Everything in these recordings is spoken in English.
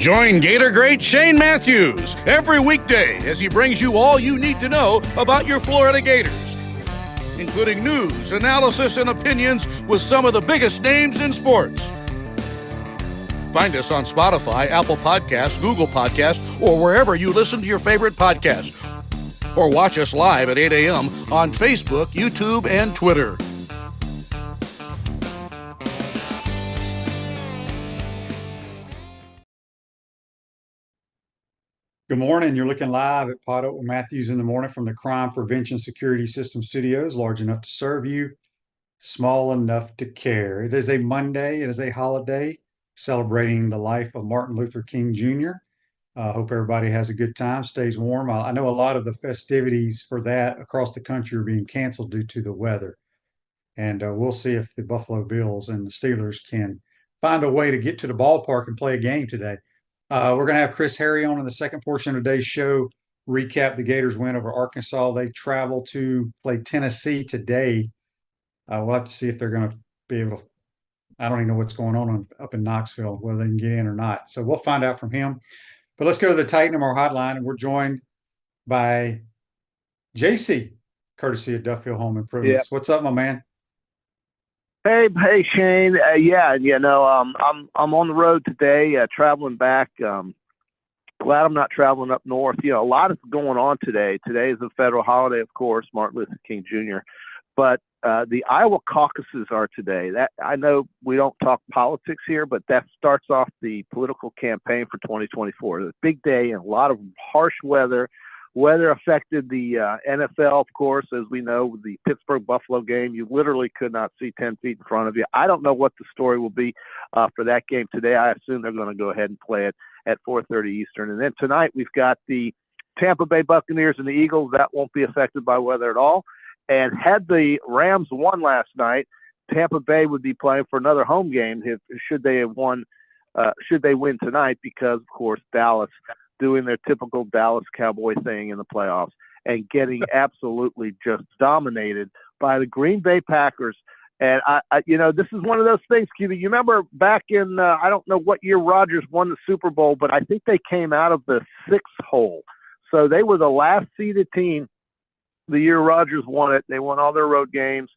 Join Gator great Shane Matthews every weekday as he brings you all you need to know about your Florida Gators, including news, analysis, and opinions with some of the biggest names in sports. Find us on Spotify, Apple Podcasts, Google Podcasts, or wherever you listen to your favorite podcast. Or watch us live at 8 a.m. on Facebook, YouTube, and Twitter. Good morning. You're looking live at PodUp with Matthews in the morning from the Crime Prevention Security System Studios, large enough to serve you, small enough to care. It is a Monday. It is a holiday celebrating the life of Martin Luther King Jr. Hope everybody has a good time, stays warm. I know a lot of the festivities for that across the country are being canceled due to the weather. And we'll see if the Buffalo Bills and the Steelers can find a way to get to the ballpark and play a game today. We're going to have Chris Harry on in the second portion of today's show, recap the Gators win over Arkansas. They travel to play Tennessee today. We'll have to see if they're going to be able to. I don't even know what's going on up in Knoxville, whether they can get in or not. So we'll find out from him. But let's go to the Titan MR hotline, and we're joined by JC, courtesy of Duffield Home Improvements. Yep. What's up, my man? Hey, Shane. I'm on the road today, traveling back. Glad I'm not traveling up north. A lot is going on today. Today is a federal holiday, of course, Martin Luther King Jr. But the Iowa caucuses are today. That I know we don't talk politics here, but that starts off the political campaign for 2024. It's a big day and a lot of harsh weather. Weather affected the NFL, of course, as we know, the Pittsburgh-Buffalo game. You literally could not see 10 feet in front of you. I don't know what the story will be for that game today. I assume they're going to go ahead and play it at 4:30 Eastern. And then tonight we've got the Tampa Bay Buccaneers and the Eagles. That won't be affected by weather at all. And had the Rams won last night, Tampa Bay would be playing for another home game should they win tonight, because, of course, Dallas doing their typical Dallas Cowboy thing in the playoffs and getting absolutely just dominated by the Green Bay Packers. And this is one of those things, QB. You remember back in, I don't know what year Rodgers won the Super Bowl, but I think they came out of the sixth hole. So they were the last seeded team the year Rodgers won it. They won all their road games,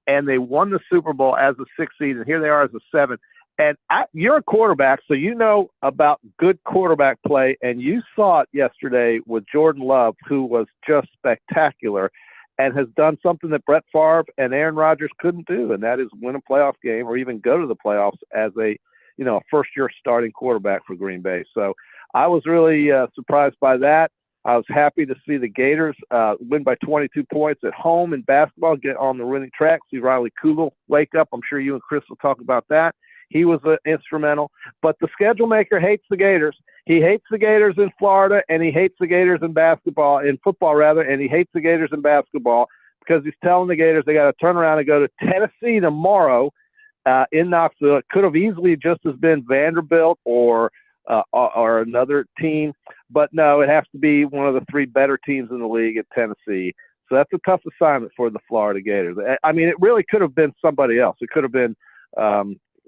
and they won the Super Bowl as a sixth seed. And here they are as a seventh. And you're a quarterback, so you know about good quarterback play, and you saw it yesterday with Jordan Love, who was just spectacular and has done something that Brett Favre and Aaron Rodgers couldn't do, and that is win a playoff game or even go to the playoffs as a first-year starting quarterback for Green Bay. So I was really surprised by that. I was happy to see the Gators win by 22 points at home in basketball, get on the winning track, see Riley Kugel wake up. I'm sure you and Chris will talk about that. He was instrumental. But the schedule maker hates the Gators. He hates the Gators in Florida, and he hates the Gators in football, and he hates the Gators in basketball because he's telling the Gators they got to turn around and go to Tennessee tomorrow in Knoxville. It could have easily just as been Vanderbilt or another team. But no, it has to be one of the three better teams in the league at Tennessee. So that's a tough assignment for the Florida Gators. I mean, it really could have been somebody else. It could have been,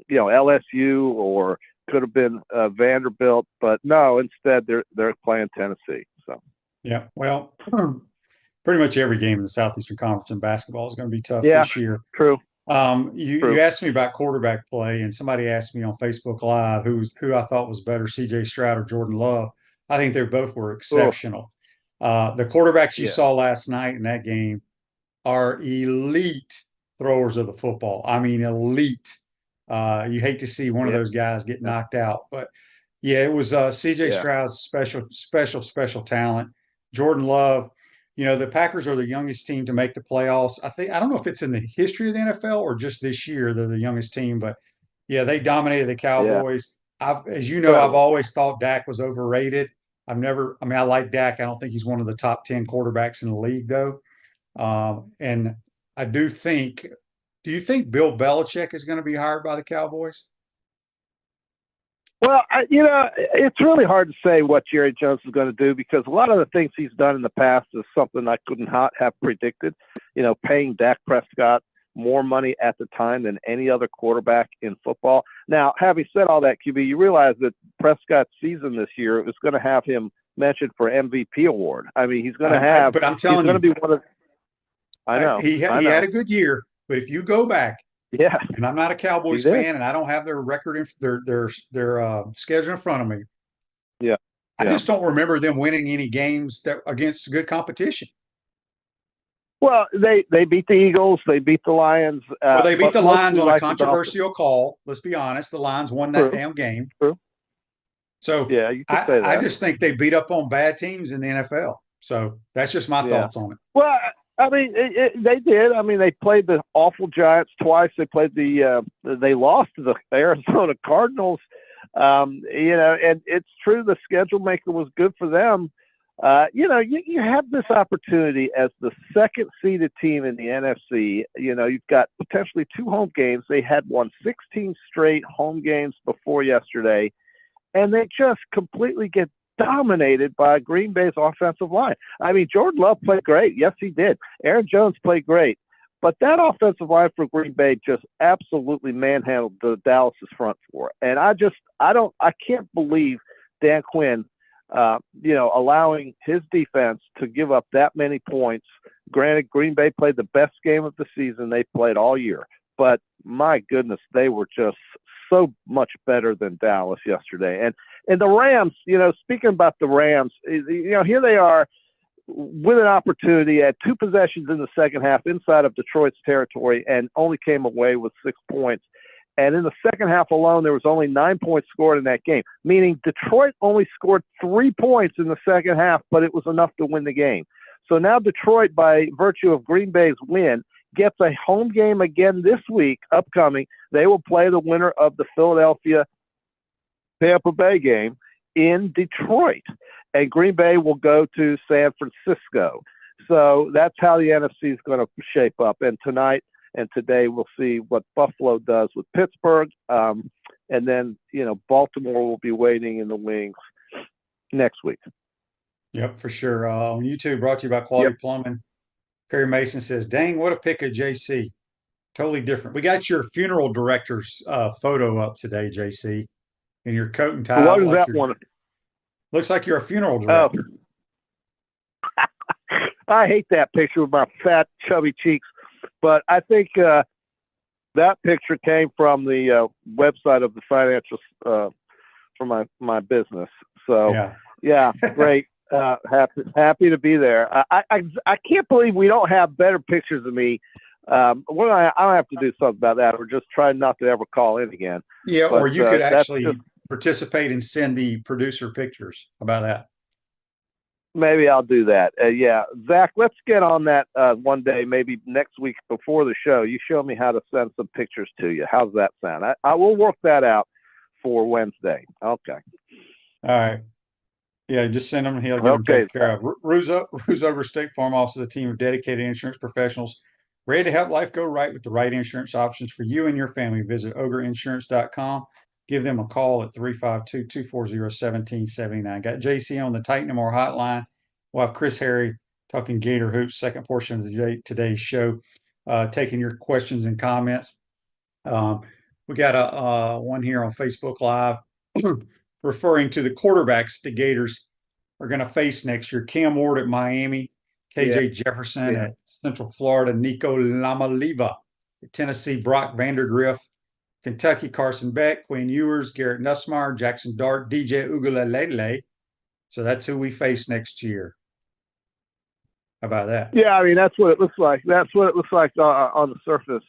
LSU, or could have been Vanderbilt. But no, instead they're playing Tennessee. So yeah, well, pretty much every game in the Southeastern Conference in basketball is going to be tough this year. True. You asked me about quarterback play, and somebody asked me on Facebook Live who I thought was better, C.J. Stroud or Jordan Love. I think they both were exceptional. The quarterbacks you saw last night in that game are elite throwers of the football. I mean, elite. You hate to see one of those guys get knocked out, but it was C.J. Stroud's special talent. Jordan Love. The Packers are the youngest team to make the playoffs. I don't know if it's in the history of the NFL or just this year they're the youngest team, but they dominated the Cowboys. As you know, I've always thought Dak was overrated. I like Dak. I don't think he's one of the top 10 quarterbacks in the league, though. And I do you think Bill Belichick is going to be hired by the Cowboys? Well, it's really hard to say what Jerry Jones is going to do, because a lot of the things he's done in the past is something I couldn't have predicted. Paying Dak Prescott more money at the time than any other quarterback in football. Now, having said all that, QB, you realize that Prescott's season this year is going to have him mentioned for MVP award. I mean, he's going to have. But I'm telling he's going to be one of. I know. He had a good year, but if you go back, yeah, and I'm not a Cowboys fan, and I don't have their record in their schedule in front of me. Yeah. I just don't remember them winning any games that against good competition. Well, they beat the Eagles. They beat the Lions. Well, they beat the Lions on a controversial call. Let's be honest. The Lions won that damn game. True. So yeah, you could say that. I just think they beat up on bad teams in the NFL. So that's just my thoughts on it. Well, I mean, they did. I mean, they played the awful Giants twice. They played they lost to the Arizona Cardinals. And it's true the schedule maker was good for them. You have this opportunity as the second seeded team in the NFC. You've got potentially 2 home games. They had won 16 straight home games before yesterday, and they just completely get dominated by Green Bay's offensive line. I mean, Jordan Love played great. Yes, he did. Aaron Jones played great. But that offensive line for Green Bay just absolutely manhandled the Dallas's front four. And I can't believe Dan Quinn, allowing his defense to give up that many points. Granted, Green Bay played the best game of the season they played all year. But my goodness, they were just so much better than Dallas yesterday. And the Rams, speaking about the Rams, here they are with an opportunity at 2 possessions in the second half inside of Detroit's territory and only came away with 6 points. And in the second half alone, there was only 9 points scored in that game, meaning Detroit only scored 3 points in the second half, but it was enough to win the game. So now Detroit, by virtue of Green Bay's win, gets a home game again this week, upcoming. They will play the winner of the Philadelphia-Tampa Bay game in Detroit. And Green Bay will go to San Francisco. So that's how the NFC is going to shape up. And tonight and today we'll see what Buffalo does with Pittsburgh. And then, Baltimore will be waiting in the wings next week. Yep, for sure. On YouTube, brought to you by Quality Plumbing. Perry Mason says, dang, what a pick of JC. Totally different. We got your funeral director's photo up today, JC, in your coat and tie. What is that one? Looks like you're a funeral director. Oh. I hate that picture with my fat, chubby cheeks. But I think that picture came from the website of the financial for my business. So, yeah great. Happy to be there. I can't believe we don't have better pictures of me. I don't have to do something about that, or just try not to ever call in again. Yeah, but, or you could actually participate and send the producer pictures. How about that? Maybe I'll do that. Zach, let's get on that one day, maybe next week before the show. You show me how to send some pictures to you. How's that sound? I will work that out for Wednesday. Okay. All right. Yeah, just send them. He'll get them taken care of. Ruzover State Farm offers a team of dedicated insurance professionals ready to help life go right with the right insurance options for you and your family. Visit ogreinsurance.com. Give them a call at 352-240-1779. Got JC on the Titan and More hotline. We'll have Chris Harry talking Gator Hoops, second portion of today's show, taking your questions and comments. We got one here on Facebook Live referring to the quarterbacks the Gators are going to face next year. Cam Ward at Miami, KJ Jefferson at Central Florida, Nico Lamaliva at Tennessee, Brock Vandergriff, Kentucky, Carson Beck, Quinn Ewers, Garrett Nussmeier, Jackson Dart, DJ Ugalele. So that's who we face next year. How about that? Yeah, I mean, that's what it looks like. That's what it looks like on the surface.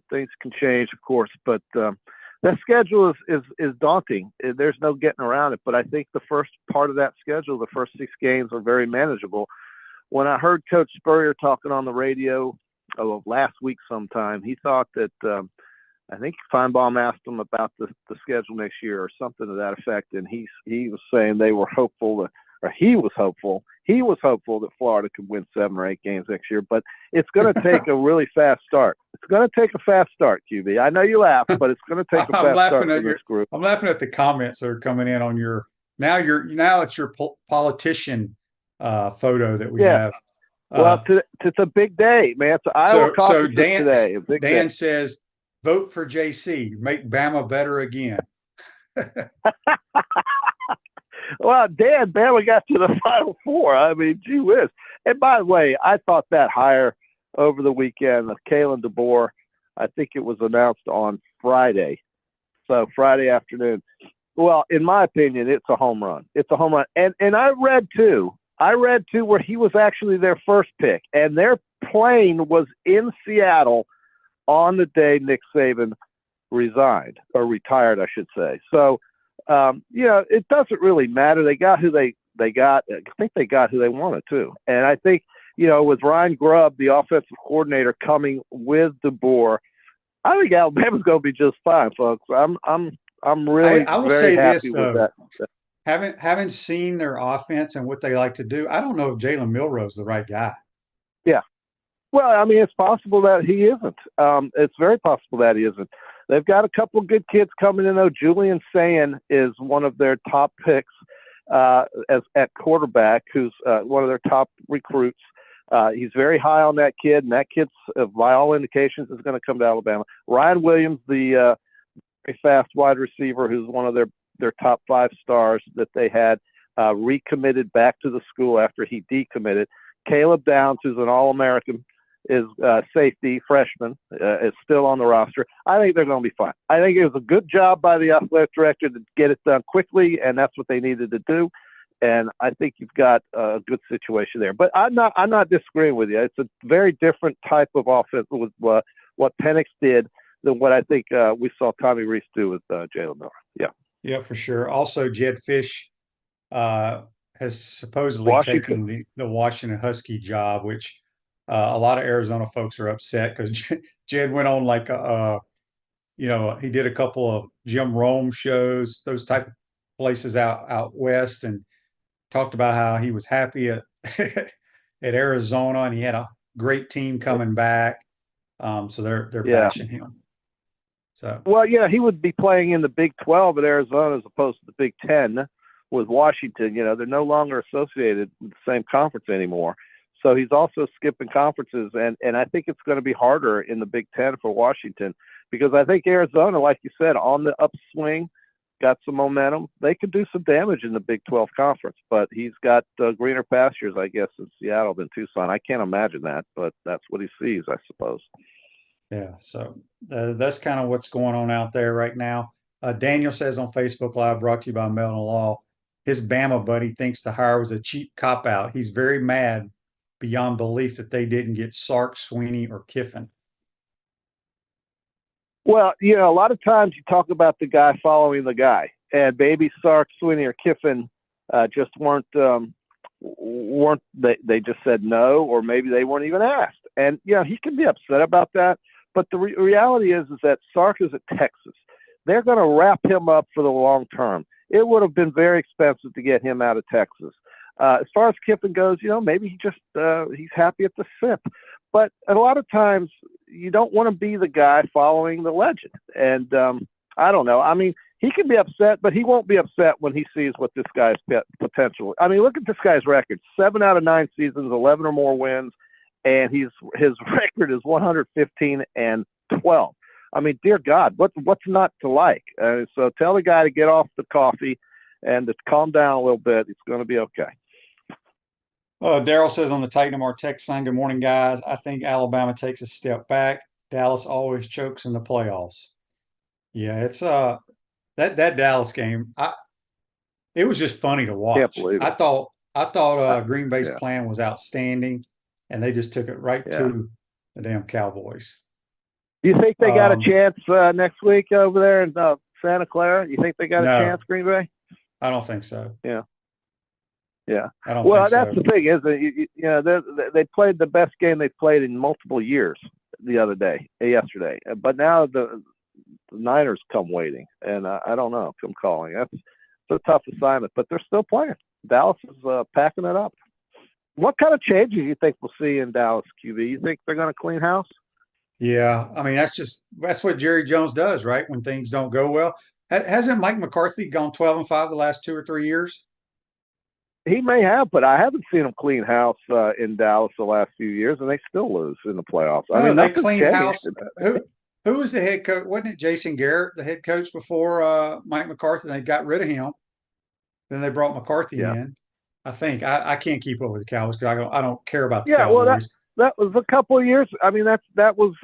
Things can change, of course, but that schedule is daunting. There's no getting around it. But I think the first part of that schedule, the first 6 games, are very manageable. When I heard Coach Spurrier talking on the radio last week sometime, he thought that I think Feinbaum asked him about the schedule next year or something to that effect, and he was saying they were hopeful he was hopeful that Florida could win 7 or 8 games next year, but it's going to take a really fast start. It's going to take a fast start, QB. I know you laugh, but it's going to take a fast start for this group. I'm laughing at the comments that are coming in on your now it's your politician photo that we have. Well, it's a big day, man. It's Iowa caucus today. Dan says Vote for JC. Make Bama better again. Well, Dan, Bama got to the Final Four. I mean, gee whiz. And by the way, I thought that hire over the weekend of Kalen DeBoer, I think it was announced on Friday. So Friday afternoon. Well, in my opinion, it's a home run. It's a home run. And I read too where he was actually their first pick, and their plane was in Seattle on the day Nick Saban resigned, or retired, I should say. So, it doesn't really matter. They got who they got. I think they got who they wanted to. And I think, with Ryan Grubb, the offensive coordinator, coming with DeBoer, I think Alabama's going to be just fine, folks. I'm really I will very say happy this, with though. that. Haven't seen their offense and what they like to do. I don't know if Jalen Milroe's the right guy. Yeah. Well, I mean, it's possible that he isn't. It's very possible that he isn't. They've got a couple of good kids coming in, though. Julian Sayin is one of their top picks at quarterback, who's one of their top recruits. He's very high on that kid, and that kid's, by all indications, is going to come to Alabama. Ryan Williams, the very fast wide receiver, who's one of their top 5 stars that they had, recommitted back to the school after he decommitted. Caleb Downs, who's an All-American, is safety, freshman, is still on the roster. I think they're going to be fine. I think it was a good job by the athletic director to get it done quickly, and that's what they needed to do. And I think you've got a good situation there. But I'm not disagreeing with you. It's a very different type of offense with what Penix did than what I think we saw Tommy Rees do with Jalen Miller. Yeah. Yeah, for sure. Also, Jed Fish has supposedly taken the Washington Husky job, which a lot of Arizona folks are upset because Jed went on like he did a couple of Jim Rome shows, those type of places out west, and talked about how he was happy at Arizona and he had a great team coming back. So they're bashing him. So he would be playing in the Big 12 at Arizona as opposed to the Big 10 with Washington. They're no longer associated with the same conference anymore. So he's also skipping conferences, and I think it's going to be harder in the Big 10 for Washington because I think Arizona, like you said, on the upswing, got some momentum. They could do some damage in the Big 12 conference, but he's got greener pastures, I guess, in Seattle than Tucson. I can't imagine that, but that's what he sees, I suppose. Yeah, so that's kind of what's going on out there right now. Daniel says on Facebook Live, brought to you by Melton Law, his Bama buddy thinks the hire was a cheap cop-out. He's very mad beyond belief that they didn't get Sark, Sweeney, or Kiffin. Well, a lot of times you talk about the guy following the guy, and maybe Sark, Sweeney, or Kiffin just weren't they just said no, or maybe they weren't even asked. And, he can be upset about that. But the reality is that Sark is at Texas. They're going to wrap him up for the long term. It would have been very expensive to get him out of Texas. As far as Kiffin goes, maybe he's happy at the SIP. But a lot of times you don't want to be the guy following the legend. And I don't know. I mean, he can be upset, but he won't be upset when he sees what this guy's potential. I mean, look at this guy's record. 7 out of 9 seasons, 11 or more wins. And his record is 115-12. I mean, dear God, what's not to like? So tell the guy to get off the coffee and to calm down a little bit. It's going to be okay. Daryl says on the Titan MR text line, good morning, guys. I think Alabama takes a step back. Dallas always chokes in the playoffs. Yeah, it's that Dallas game. It was just funny to watch. Can't believe it. I thought Green Bay's plan was outstanding, and they just took it right to the damn Cowboys. Do you think they got a chance next week over there in Santa Clara? You think they got a chance, Green Bay? I don't think so. Yeah. I don't well, think so. That's the thing, isn't it? They played the best game they've played in multiple years yesterday. But now the Niners come waiting, and I don't know. Come calling. It's a tough assignment, but they're still playing. Dallas is packing it up. What kind of changes do you think we'll see in Dallas QB? You think they're going to clean house? Yeah, I mean that's what Jerry Jones does, right? When things don't go well, hasn't Mike McCarthy gone 12-5 the last 2 or 3 years? He may have, but I haven't seen him clean house in Dallas the last few years, and they still lose in the playoffs. I mean, they clean house. Who was the head coach? Wasn't it Jason Garrett, the head coach before Mike McCarthy? They got rid of him. Then they brought McCarthy Yeah. in. I think I can't keep up with the Cowboys because I don't care about the Yeah, well, Cowboys. that was a couple of years. I mean, that was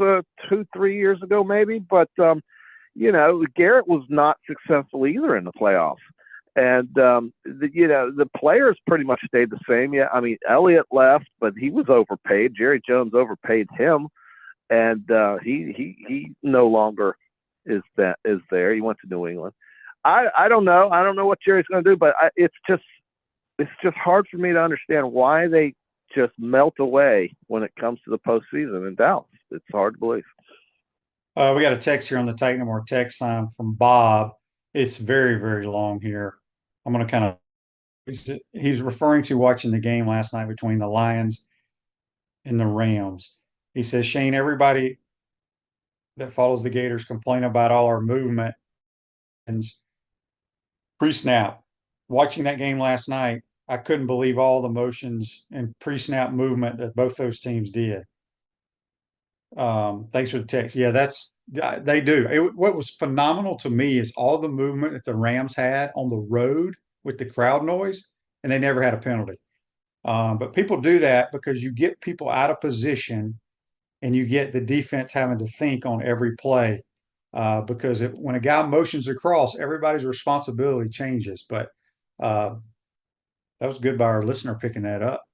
2-3 years ago, maybe. But Garrett was not successful either in the playoffs, and the players pretty much stayed the same. Yeah, I mean, Elliott left, but he was overpaid. Jerry Jones overpaid him, and he no longer is there. He went to New England. I don't know. I don't know what Jerry's going to do, but it's just hard for me to understand why they just melt away when it comes to the postseason in Dallas. It's hard to believe. We got a text here on the Titan More text line from Bob. It's very, very long here. I'm going to kind of, he's referring to watching the game last night between the Lions and the Rams. He says, Shane, everybody that follows the Gators complain about all our movement and pre-snap. Watching that game last night, I couldn't believe all the motions and pre-snap movement that both those teams did. Thanks for the text. Yeah, they do. What was phenomenal to me is all the movement that the Rams had on the road with the crowd noise, and they never had a penalty. But people do that because you get people out of position and you get the defense having to think on every play. Because when a guy motions across, everybody's responsibility changes. But that was good by our listener picking that up.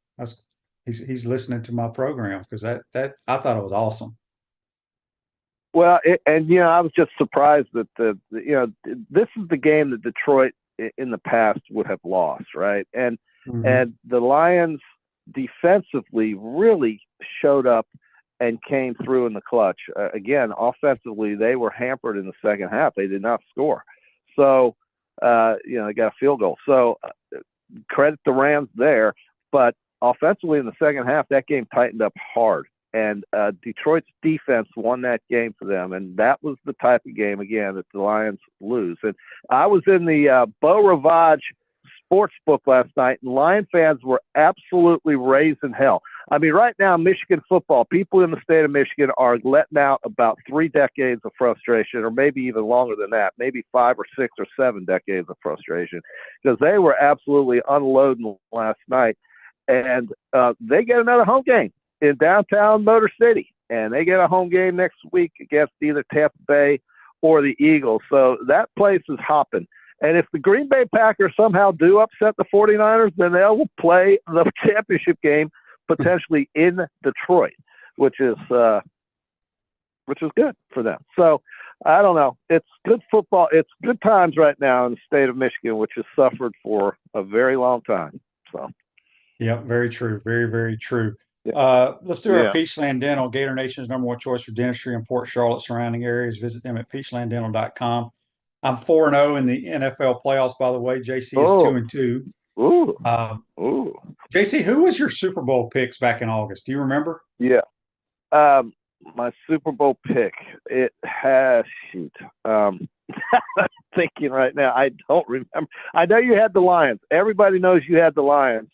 He's listening to my program because that I thought it was awesome. Well, I was just surprised that this is the game that Detroit in the past would have lost, right? And the Lions defensively really showed up and came through in the clutch. Again, offensively, they were hampered in the second half. They did not score. So, they got a field goal. So credit the Rams there. But offensively in the second half, that game tightened up hard. And Detroit's defense won that game for them. And that was the type of game, again, that the Lions lose. And I was in the Beau Rivage sports book last night, and Lion fans were absolutely raising hell. I mean, right now, Michigan football, people in the state of Michigan are letting out about 3 decades of frustration, or maybe even longer than that, maybe 5 or 6 or 7 decades of frustration, because they were absolutely unloading last night. And they get another home game in downtown Motor City, and they get a home game next week against either Tampa Bay or the Eagles. So that place is hopping. And if the Green Bay Packers somehow do upset the 49ers, then they will play the championship game potentially in Detroit, which is good for them. So I don't know. It's good football. It's good times right now in the state of Michigan, which has suffered for a very long time. So, yeah, very true. Very, very true. Yeah. Let's do our Peachland Dental, Gator Nation's #1 choice for dentistry in Port Charlotte surrounding areas. Visit them at peachlanddental.com. I'm 4-0 in the NFL playoffs, by the way. JC is 2-2. Ooh. JC, who was your Super Bowl picks back in August? Do you remember? Yeah. My Super Bowl pick, it has thinking right now, I don't remember. I know you had the Lions. Everybody knows you had the Lions.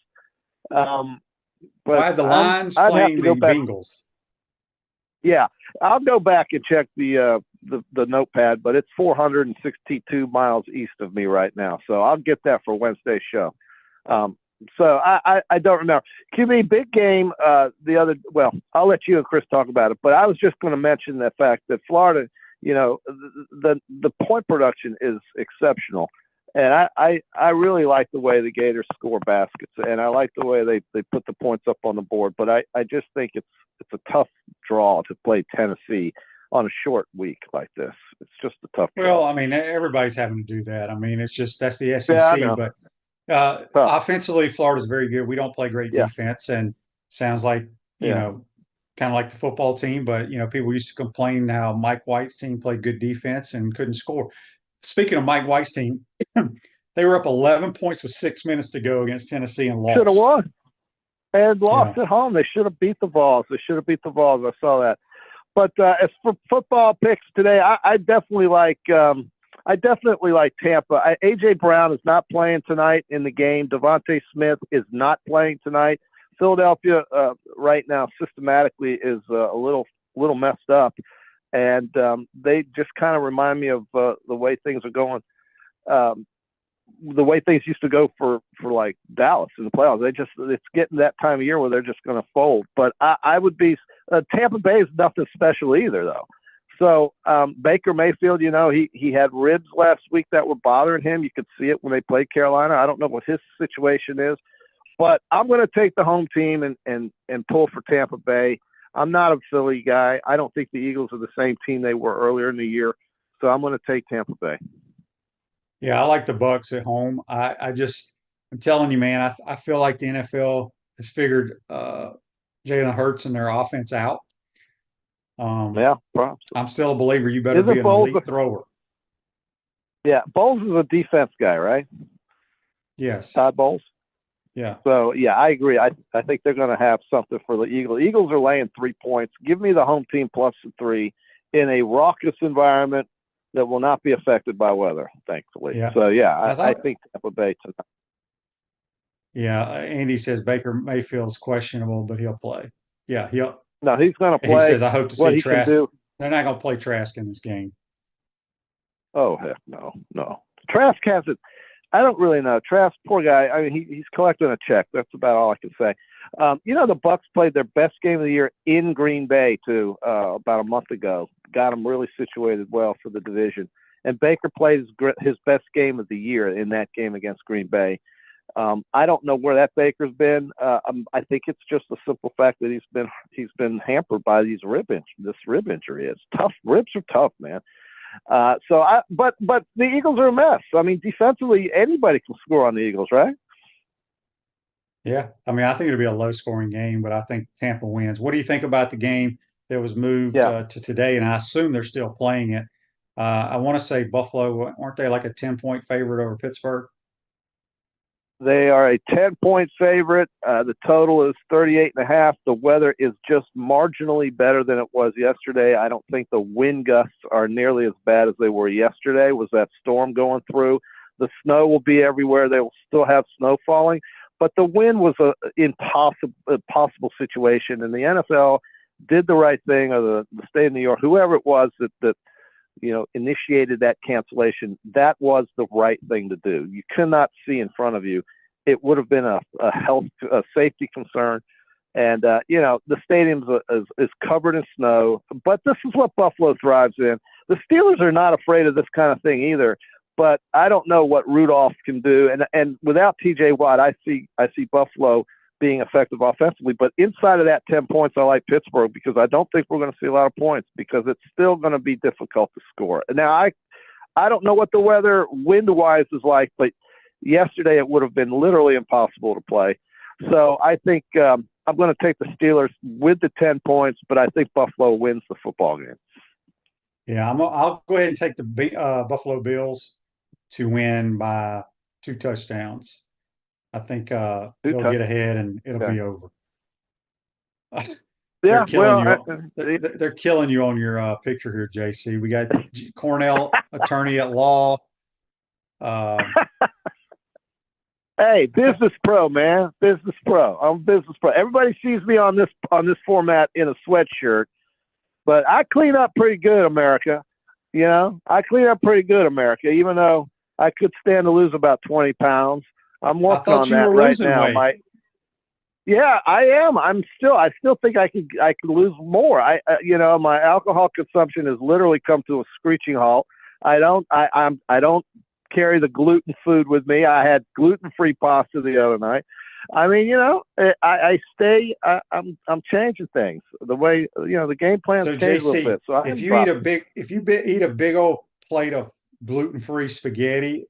But I had the Lions playing the Bengals. Yeah, I'll go back and check the notepad, but it's 462 miles east of me right now, so I'll get that for Wednesday's show. So I don't remember. QB big game. I'll let you and Chris talk about it, but I was just going to mention the fact that Florida, the point production is exceptional. And I really like the way the Gators score baskets, and I like the way they put the points up on the board. But I just think it's a tough draw to play Tennessee on a short week like this. It's just a tough draw. Well, I mean, everybo's having to do that. I mean, it's just that's the SEC. Yeah, but offensively, Florida's very good. We don't play great defense, and sounds like you know, kind of like the football team. But people used to complain how Mike White's team played good defense and couldn't score. Speaking of Mike White's team, they were up 11 points with 6 minutes to go against Tennessee and lost. Should have won. And lost at home. They should have beat the Vols. I saw that. But as for football picks today, I definitely like Tampa. A.J. Brown is not playing tonight in the game. Devontae Smith is not playing tonight. Philadelphia right now systematically is a little messed up. and they just kind of remind me of the way things are going. The way things used to go for like Dallas in the playoffs. It's getting that time of year where they're just going to fold. But I would be Tampa Bay is nothing special either, though. So Baker Mayfield, he had ribs last week that were bothering him. You could see it when they played Carolina. I don't know what his situation is, but I'm going to take the home team and pull for Tampa Bay. I'm not a Philly guy. I don't think the Eagles are the same team they were earlier in the year, so I'm going to take Tampa Bay. Yeah, I like the Bucks at home. I'm telling you, man, I feel like the NFL has figured Jalen Hurts and their offense out. Yeah, props. I'm still a believer. You better be an elite thrower. Yeah, Bowles is a defense guy, right? Yes. Todd Bowles. Yeah. So, yeah, I agree. I think they're going to have something for the Eagles. Eagles are laying 3 points. Give me the home team plus the 3 in a raucous environment that will not be affected by weather, thankfully. Yeah. So, yeah, I think Tampa Bay tonight. Yeah, Andy says Baker Mayfield's questionable, but he'll play. Yeah, No, he's going to play. He says, I hope to see Trask. Do. They're not going to play Trask in this game. Oh, heck no. Trask has it. I don't really know. Trask, poor guy. I mean, he's collecting a check. That's about all I can say. The Bucks played their best game of the year in Green Bay, too, about a month ago. Got them really situated well for the division. And Baker played his best game of the year in that game against Green Bay. I don't know where that Baker's been. I think it's just the simple fact that he's been hampered by this rib injury. It's tough. Ribs are tough, man. But the Eagles are a mess. I mean, defensively, anybody can score on the Eagles, right? Yeah. I mean, I think it'll be a low-scoring game, but I think Tampa wins. What do you think about the game that was moved to today? And I assume they're still playing it. I want to say Buffalo, weren't they like a 10-point favorite over Pittsburgh? They are a 10-point favorite. The total is 38.5. The weather is just marginally better than it was yesterday. I don't think the wind gusts are nearly as bad as they were yesterday. Was that storm going through? The snow will be everywhere. They will still have snow falling. But the wind was an impossible situation. And the NFL did the right thing, or the state of New York, whoever it was that initiated that cancellation, that was the right thing to do. You cannot see in front of you. It would have been a safety concern. And, the stadium is covered in snow. But this is what Buffalo thrives in. The Steelers are not afraid of this kind of thing either. But I don't know what Rudolph can do. And without T.J. Watt, I see Buffalo being effective offensively. But inside of that 10 points, I like Pittsburgh because I don't think we're going to see a lot of points because it's still going to be difficult to score. Now, I don't know what the weather wind-wise is like, but yesterday it would have been literally impossible to play. So I think I'm going to take the Steelers with the 10 points, but I think Buffalo wins the football game. Yeah, I'll go ahead and take the Buffalo Bills to win by 2 touchdowns. I think they'll get ahead and it'll be over. They're killing you on your picture here, JC. We got Cornell attorney at law. Hey, business pro, man. Business pro. I'm a business pro. Everybody sees me on this format in a sweatshirt, but I clean up pretty good, America. I clean up pretty good, America, even though I could stand to lose about 20 pounds. I'm working on that right now. Yeah, I am. I still think I could lose more. My alcohol consumption has literally come to a screeching halt. I don't carry the gluten food with me. I had gluten-free pasta the other night. I mean, I stay. I'm changing things. The way the game plans change a little bit. So if you eat a big old plate of gluten-free spaghetti,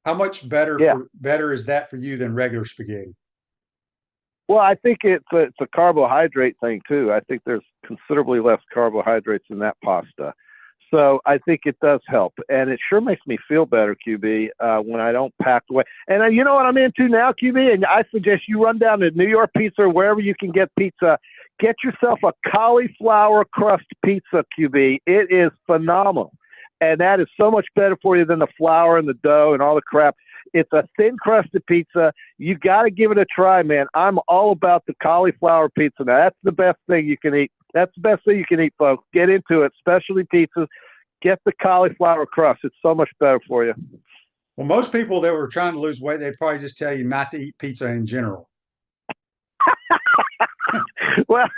how much better is that for you than regular spaghetti? Well, I think it's a carbohydrate thing too. I think there's considerably less carbohydrates in that pasta. So I think it does help. And it sure makes me feel better, QB, when I don't pack away. And you know what I'm into now, QB? And I suggest you run down to New York Pizza or wherever you can get pizza. Get yourself a cauliflower crust pizza, QB. It is phenomenal. And that is so much better for you than the flour and the dough and all the crap. It's a thin crusted pizza. You got to give it a try, man. I'm all about the cauliflower pizza. Now, that's the best thing you can eat. That's the best thing you can eat, folks. Get into it. Specialty pizzas. Get the cauliflower crust. It's so much better for you. Well, most people that were trying to lose weight, they'd probably just tell you not to eat pizza in general. Well,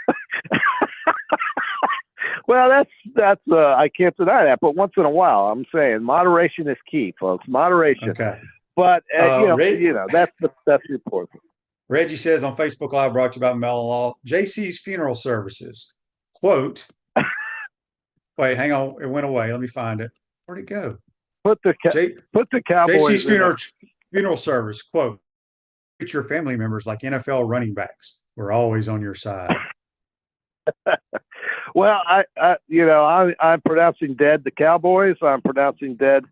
well, that's I can't deny that. But once in a while, I'm saying moderation is key, folks. Moderation. Okay. But that's important. Reggie says on Facebook Live, brought to you by Melon Law, JC's funeral services. Quote. Wait, hang on. It went away. Let me find it. Where'd it go? Put the Cowboys. JC's funeral service. Quote. Treat your family members like NFL running backs. We're always on your side. Well, I'm pronouncing dead the Cowboys. I'm pronouncing dead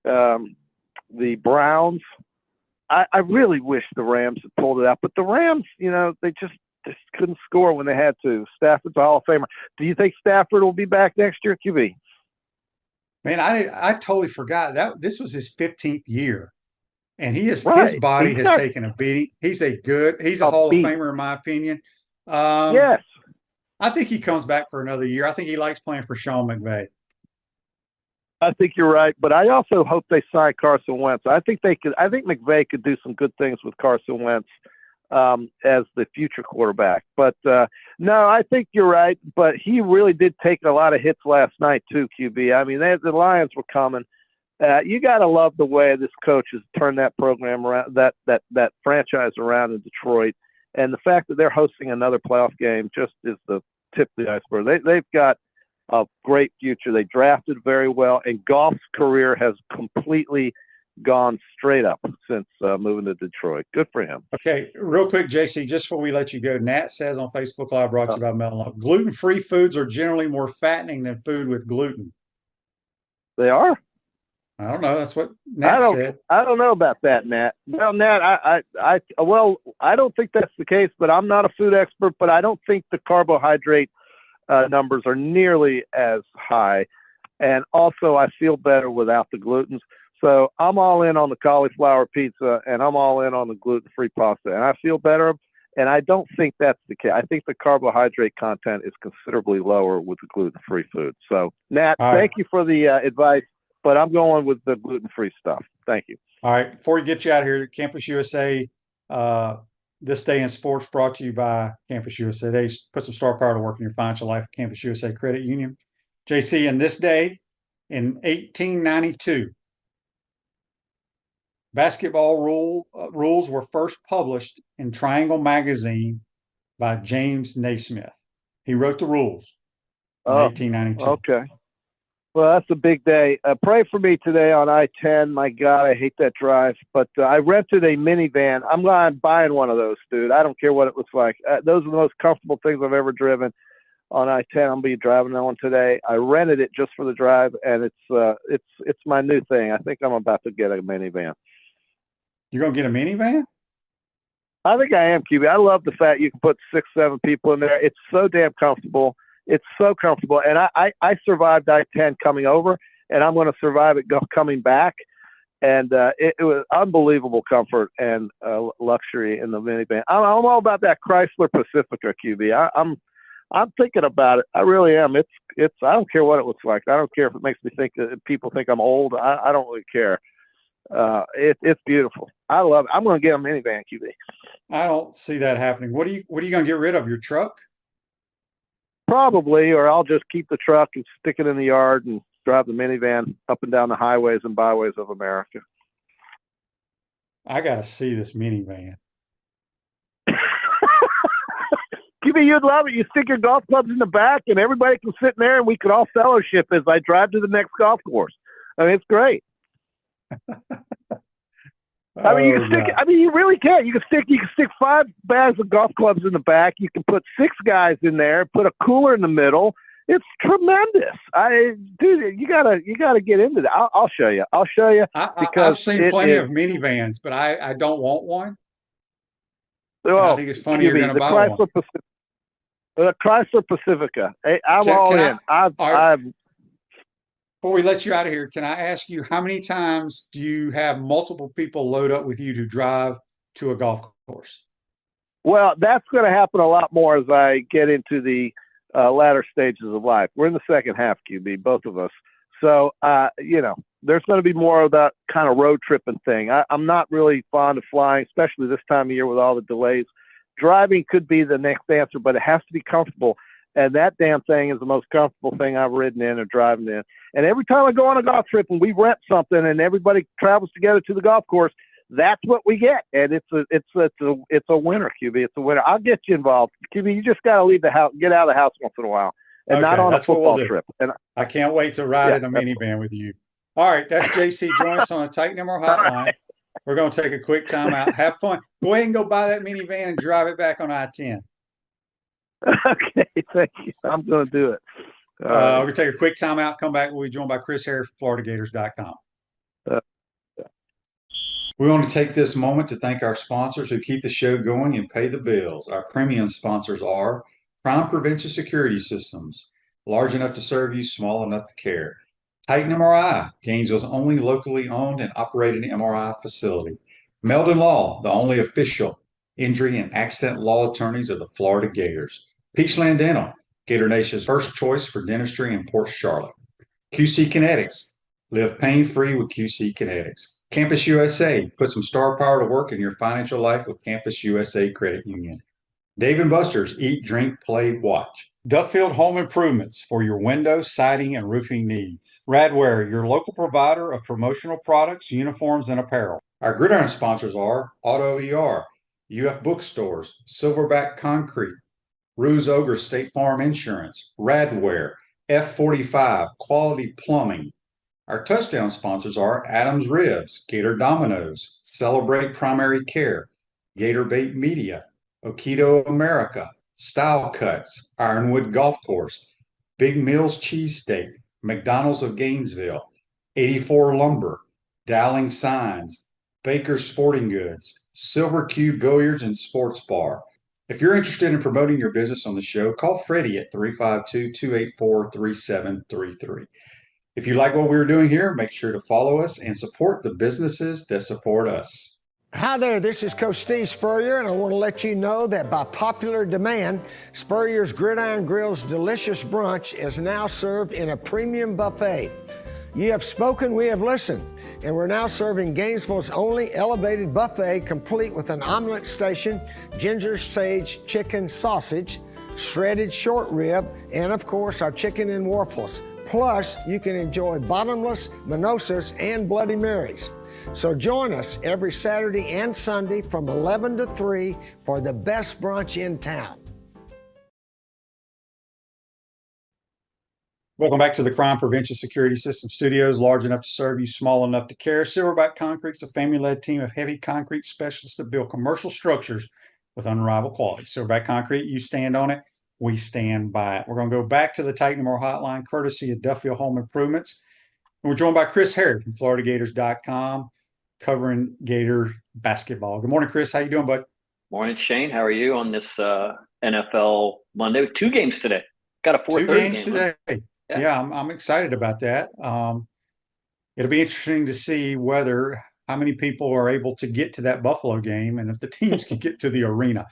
the Browns. I really wish the Rams had pulled it out, but the Rams, they just couldn't score when they had to. Stafford's a Hall of Famer. Do you think Stafford will be back next year, QB? Man, I totally forgot that this was his 15th year. And his body has taken a beating. He's a Hall of Famer, in my opinion. Yes. I think he comes back for another year. I think he likes playing for Sean McVay. I think you're right, but I also hope they sign Carson Wentz. I think McVay could do some good things with Carson Wentz as the future quarterback. But no, I think you're right. But he really did take a lot of hits last night too, QB. I mean, the Lions were coming. You got to love the way this coach has turned that program around, that franchise around in Detroit, and the fact that they're hosting another playoff game just is the tip of the iceberg. They've got a great future. They drafted very well, and Goff's career has completely gone straight up since moving to Detroit. Good for him. Okay, real quick, JC, just before we let you go, Nat says on Facebook Live, brought to you by Melon Law, gluten-free foods are generally more fattening than food with gluten. They are? I don't know. That's what Nat said. I don't know about that, Nat. Well, Nat, I don't think that's the case, but I'm not a food expert, but I don't think the carbohydrate numbers are nearly as high. And also, I feel better without the glutens. So I'm all in on the cauliflower pizza, and I'm all in on the gluten-free pasta, and I feel better. And I don't think that's the case. I think the carbohydrate content is considerably lower with the gluten-free food. So, Nat, thank you for the advice, but I'm going with the gluten-free stuff. Thank you. All right. Before we get you out of here, Campus USA, this day in sports brought to you by Campus USA. They put some star power to work in your financial life at Campus USA Credit Union. JC, in this day, in 1892, basketball rules were first published in Triangle Magazine by James Naismith. He wrote the rules in 1892. Okay. Well, that's a big day. Pray for me today on I-10. My God, I hate that drive. But I rented a minivan. I'm buying one of those, dude. I don't care what it looks like. Those are the most comfortable things I've ever driven on I-10. I'm going to be driving that one today. I rented it just for the drive, and it's my new thing. I think I'm about to get a minivan. You're going to get a minivan? I think I am, QB. I love the fact you can put 6, 7 people in there. It's so damn comfortable. It's so comfortable. And I survived I-10 coming over, and I'm going to survive it coming back. And it was unbelievable comfort and luxury in the minivan. I'm all about that Chrysler Pacifica, QB. I'm thinking about it. I really am. It's. I don't care what it looks like. I don't care if it makes me think that people think I'm old. I don't really care. It's beautiful. I love it. I'm going to get a minivan, QB. I don't see that happening. What are you going to get rid of? Your truck? Probably, or I'll just keep the truck and stick it in the yard and drive the minivan up and down the highways and byways of America. I got to see this minivan. QB, you'd love it. You stick your golf clubs in the back, and everybody can sit in there, and we can all fellowship as I drive to the next golf course. I mean, it's great. I mean, you can stick. I mean, you really can. You can stick 5 bags of golf clubs in the back. You can put 6 guys in there. Put a cooler in the middle. It's tremendous. Dude, you gotta get into that. I'll show you. I've seen plenty of minivans, but I don't want one. I think it's funny you're going to buy one. The Chrysler Pacifica. Hey, I'm all in. Before we let you out of here, can I ask you how many times do you have multiple people load up with you to drive to a golf course? Well, that's going to happen a lot more as I get into the latter stages of life. We're in the second half, QB, both of us. So, there's going to be more of that kind of road tripping thing. I'm not really fond of flying, especially this time of year with all the delays. Driving could be the next answer, but it has to be comfortable. And that damn thing is the most comfortable thing I've ridden in or driving in. And every time I go on a golf trip and we rent something and everybody travels together to the golf course, that's what we get. And it's a winner, QB. It's a winner. I'll get you involved. QB, you just got to leave the house, get out of the house once in a while, and not on a football trip. And I can't wait to ride in a minivan with you. All right, that's JC. Join us on a Tight Number Hotline. We're going to take a quick time out. Have fun. Go ahead and go buy that minivan and drive it back on I-10. Okay, thank you. I'm going to do it. We're going to take a quick time out. Come back. We'll be joined by Chris Harris from FloridaGators.com. We want to take this moment to thank our sponsors who keep the show going and pay the bills. Our premium sponsors are Crime Prevention Security Systems, large enough to serve you, small enough to care. Titan MRI, Gainesville's only locally owned and operated MRI facility. Meldon Law, the only official injury and accident law attorneys of the Florida Gators. Peachland Dental, Gator Nation's first choice for dentistry in Port Charlotte. QC Kinetics, live pain-free with QC Kinetics. Campus USA, put some star power to work in your financial life with Campus USA Credit Union. Dave & Buster's, eat, drink, play, watch. Duffield Home Improvements for your window, siding, and roofing needs. Radware, your local provider of promotional products, uniforms, and apparel. Our Gridiron sponsors are Auto ER, UF Bookstores, Silverback Concrete, Ruse Ogre State Farm Insurance, Radware, F45, Quality Plumbing. Our touchdown sponsors are Adams Ribs, Gator Dominoes, Celebrate Primary Care, Gator Bait Media, Okido America, Style Cuts, Ironwood Golf Course, Big Mills Cheesesteak, McDonald's of Gainesville, 84 Lumber, Dowling Signs, Baker's Sporting Goods, Silver Cube Billiards and Sports Bar. If you're interested in promoting your business on the show, call Freddie at 352-284-3733. If you like what we're doing here, make sure to follow us and support the businesses that support us. Hi there, this is Coach Steve Spurrier, and I want to let you know that by popular demand, Spurrier's Gridiron Grill's delicious brunch is now served in a premium buffet. You have spoken, we have listened, and we're now serving Gainesville's only elevated buffet, complete with an omelet station, ginger sage chicken sausage, shredded short rib, and of course our chicken and waffles. Plus, you can enjoy bottomless mimosas and Bloody Marys. So join us every Saturday and Sunday from 11 to 3 for the best brunch in town. Welcome back to the Crime Prevention Security System Studios, large enough to serve you, small enough to care. Silverback Concrete's a family-led team of heavy concrete specialists that build commercial structures with unrivaled quality. Silverback Concrete, you stand on it, we stand by it. We're going to go back to the Titan Moore Hotline, courtesy of Duffield Home Improvements. And we're joined by Chris Harris from FloridaGators.com, covering Gator basketball. Good morning, Chris. How you doing, bud? Morning, Shane. How are you on this NFL Monday? 2 games today. Got a 4:30 2 games game, today. Huh? Yeah, I'm excited about that. It'll be interesting to see how many people are able to get to that Buffalo game and if the teams can get to the arena.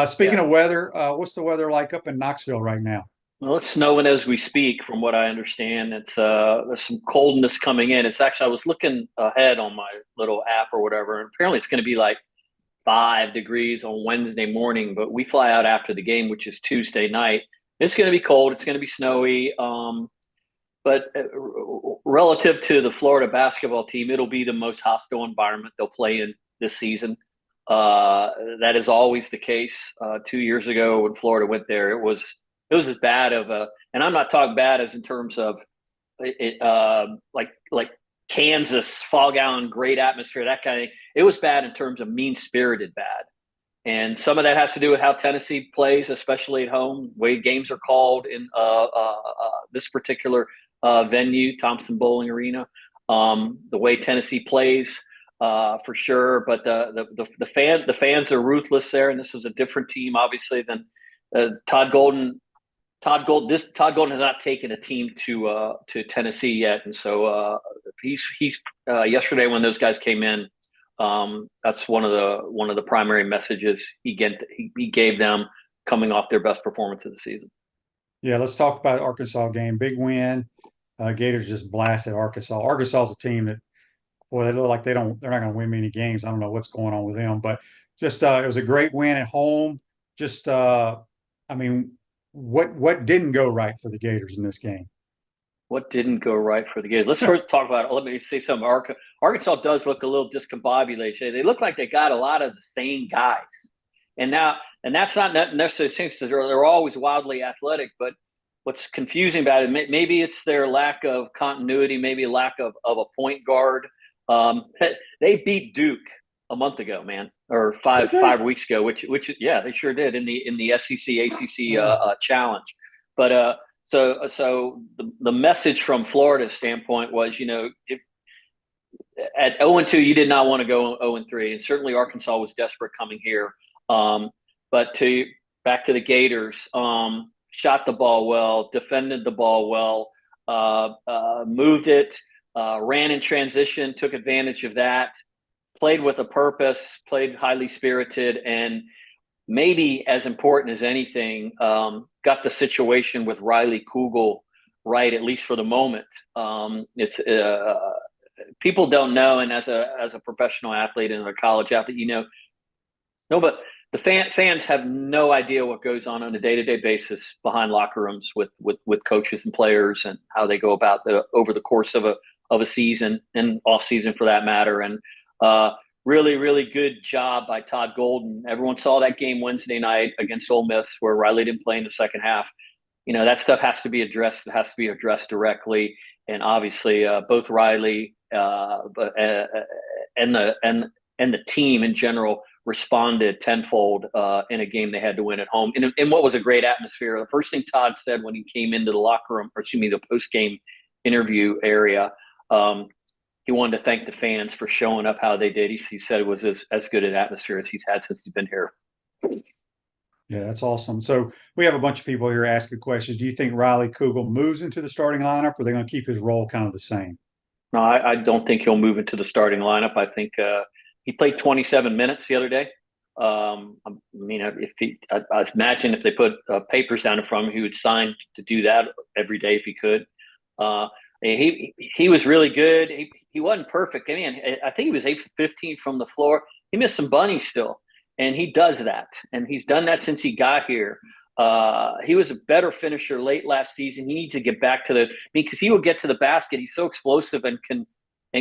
Speaking of weather, what's the weather like up in Knoxville right now? Well, it's snowing as we speak, from what I understand. It's there's some coldness coming in. It's actually, I was looking ahead on my little app or whatever, and apparently it's going to be like 5 degrees on Wednesday morning, but we fly out after the game, which is Tuesday night. It's going to be cold. It's going to be snowy. But relative to the Florida basketball team, it'll be the most hostile environment they'll play in this season. That is always the case. 2 years ago when Florida went there, it was as bad of a, and I'm not talking bad as in terms of it, like Kansas, Fog Island, great atmosphere, that kind of thing. It was bad in terms of mean-spirited bad. And some of that has to do with how Tennessee plays, especially at home, way games are called in this particular venue, Thompson Bowling Arena, the way Tennessee plays for sure. But the fans are ruthless there, and this is a different team, obviously, than Todd Golden Todd Golden has not taken a team to Tennessee yet, and so he's yesterday when those guys came in, that's one of the primary messages he gave them coming off their best performance of the season. Yeah, let's talk about Arkansas game. Big win. Gators just blasted Arkansas. Arkansas is a team that, boy, they look like they're not going to win many games. I don't know what's going on with them, but just it was a great win at home. Just I mean, what didn't go right for the Gators in this game? What didn't go right for the Gators? Let's first talk about it. Let me say something. Arkansas does look a little discombobulated. They look like they got a lot of the same guys, and that's not necessarily since they're always wildly athletic. But what's confusing about it, maybe it's their lack of continuity, maybe a lack of a point guard. They beat Duke a month ago, man, or five weeks ago, which yeah, they sure did in the SEC ACC challenge. But so the message from Florida's standpoint was, if at 0-2, you did not want to go 0-3, and certainly Arkansas was desperate coming here. But back to the Gators, shot the ball well, defended the ball well, moved it, ran in transition, took advantage of that, played with a purpose, played highly spirited, and maybe as important as anything, got the situation with Riley Kugel right, at least for the moment. It's people don't know, and as a professional athlete and a college athlete, no, but the fans have no idea what goes on a day-to-day basis behind locker rooms with coaches and players, and how they go about over the course of a season and off season for that matter. And really, really good job by Todd Golden. Everyone saw that game Wednesday night against Ole Miss where Riley didn't play in the second half. That stuff has to be addressed. It has to be addressed directly. And obviously, both Riley and the team in general responded tenfold in a game they had to win at home. In what was a great atmosphere. The first thing Todd said when he came into the locker room, or excuse me, the post-game interview area, he wanted to thank the fans for showing up how they did. He said it was as good an atmosphere as he's had since he's been here. Yeah, that's awesome. So we have a bunch of people here asking questions. Do you think Riley Kugel moves into the starting lineup, or are they going to keep his role kind of the same? No, I don't think he'll move into the starting lineup. I think he played 27 minutes the other day. I imagine if they put papers down in front of him, he would sign to do that every day if he could. He was really good. He wasn't perfect. I mean, I think he was 8 for 15 from the floor. He missed some bunnies still, and he does that, and he's done that since he got here. He was a better finisher late last season. He needs to get back to because he will get to the basket. He's so explosive and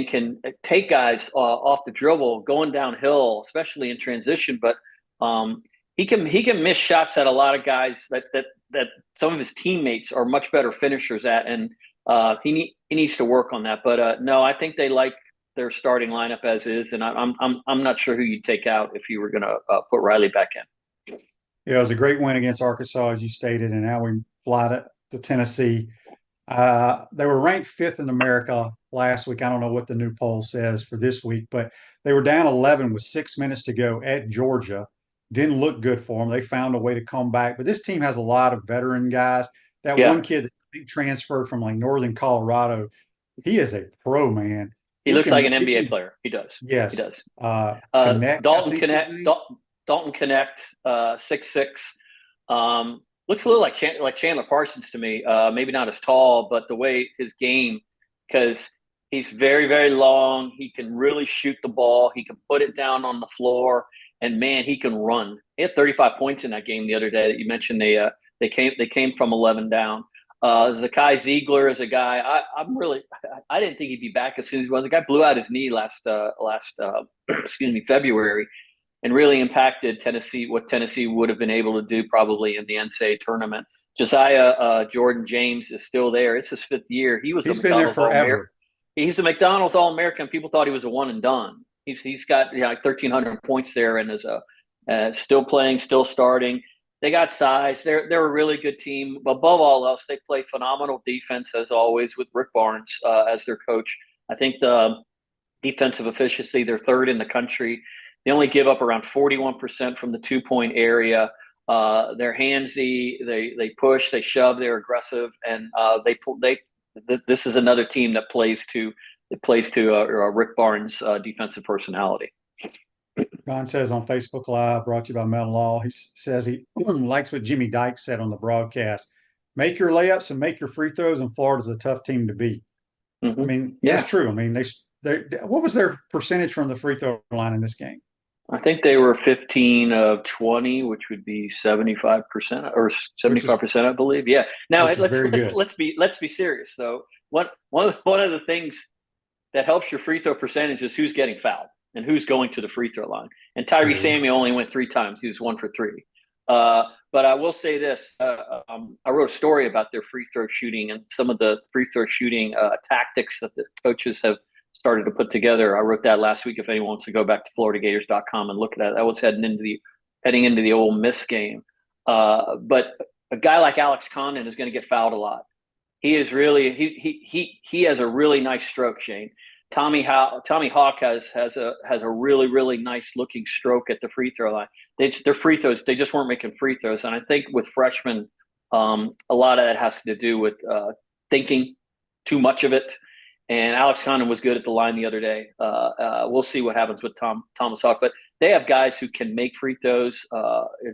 can take guys off the dribble going downhill, especially in transition. But he can miss shots that a lot of guys that some of his teammates are much better finishers at, and he needs to work on that. But no, I think they like their starting lineup as is, and I'm not sure who you'd take out if you were going to put Riley back in. Yeah, it was a great win against Arkansas, as you stated, and now we fly to Tennessee. They were ranked 5th in America last week. I don't know what the new poll says for this week, but they were down 11 with 6 minutes to go at Georgia. Didn't look good for them. They found a way to come back, but this team has a lot of veteran guys. That one kid that transferred from like Northern Colorado, he is a pro, man. He looks like an NBA player. He does. Yes, he does. Dalton Connect, 6'6". Looks a little like Chandler Parsons to me. Maybe not as tall, but the way his game, because he's very, very long. He can really shoot the ball. He can put it down on the floor, and man, he can run. He had 35 points in that game the other day that you mentioned. They came from 11 down. Zakai Ziegler is a guy I didn't think he'd be back as soon as he was. The guy blew out his knee last February, and really impacted Tennessee, what Tennessee would have been able to do probably in the NCAA tournament. Josiah Jordan James is still there. It's his 5th year. He's been there forever. He's a McDonald's All-American. People thought he was a one and done. He's got like 1,300 points there, and is still playing, still starting. They got size. They're a really good team. But above all else, they play phenomenal defense as always with Rick Barnes as their coach. I think the defensive efficiency, they're 3rd in the country. They only give up around 41% from the 2-point area. They're handsy. They push. They shove. They're aggressive, and this is another team that plays to Rick Barnes' defensive personality. John says on Facebook Live, brought to you by Metal Law, he says he likes what Jimmy Dykes said on the broadcast. Make your layups and make your free throws, and Florida's a tough team to beat. Mm-hmm. I mean, yeah. That's true. I mean, what was their percentage from the free throw line in this game? I think they were 15 of 20, which would be 75% or 75%, I believe. Yeah. Now let's be serious. So one of the things that helps your free throw percentage is who's getting fouled and who's going to the free throw line. And Tyree Samuel only went 3 times. He was 1 for 3. But I will say this: I wrote a story about their free throw shooting and some of the free throw shooting tactics that the coaches have started to put together. I wrote that last week. If anyone wants to go back to FloridaGators.com and look at that, that was heading into the Ole Miss game. But a guy like Alex Condon is going to get fouled a lot. He is really he has a really nice stroke, Shane. Tommy Hawk has a really nice looking stroke at the free throw line. Their free throws, they just weren't making free throws. And I think with freshmen, a lot of that has to do with thinking too much of it. And Alex Condon was good at the line the other day. We'll see what happens with Thomas Hawk. But they have guys who can make free throws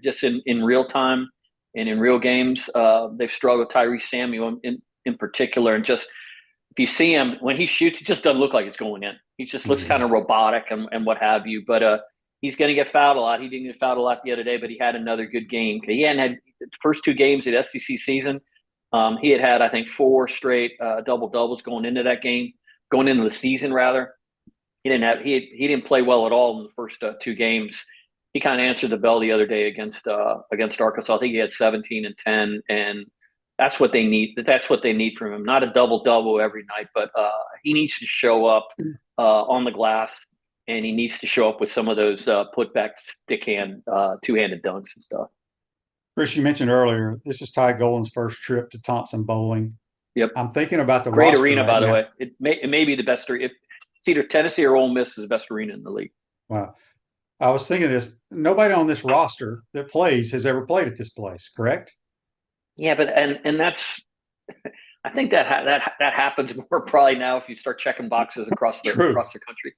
just in real time and in real games. They've struggled with Tyree Samuel in particular. And just if you see him, when he shoots, it just doesn't look like it's going in. He just looks kind of robotic and what have you. But he's going to get fouled a lot. He didn't get fouled a lot the other day, but he had another good game. He hadn't had the first 2 games of the SEC season. He had, I think, 4 straight double-doubles going into the season, rather. He didn't play well at all in the first 2 games. He kind of answered the bell the other day against Arkansas. I think he had 17 and 10, and that's what they need. That's what they need from him. Not a double-double every night, but he needs to show up on the glass, and he needs to show up with some of those putback stick-hand, 2-handed dunks and stuff. Chris, you mentioned earlier, this is Ty Golden's first trip to Thompson Bowling. Yep. I'm thinking about the great arena, by the way. It may be the best. It's either Tennessee or Ole Miss is the best arena in the league. Wow. I was thinking this. Nobody on this roster that plays has ever played at this place, correct? Yeah, but and that's. I think that happens more probably now if you start checking boxes across the country.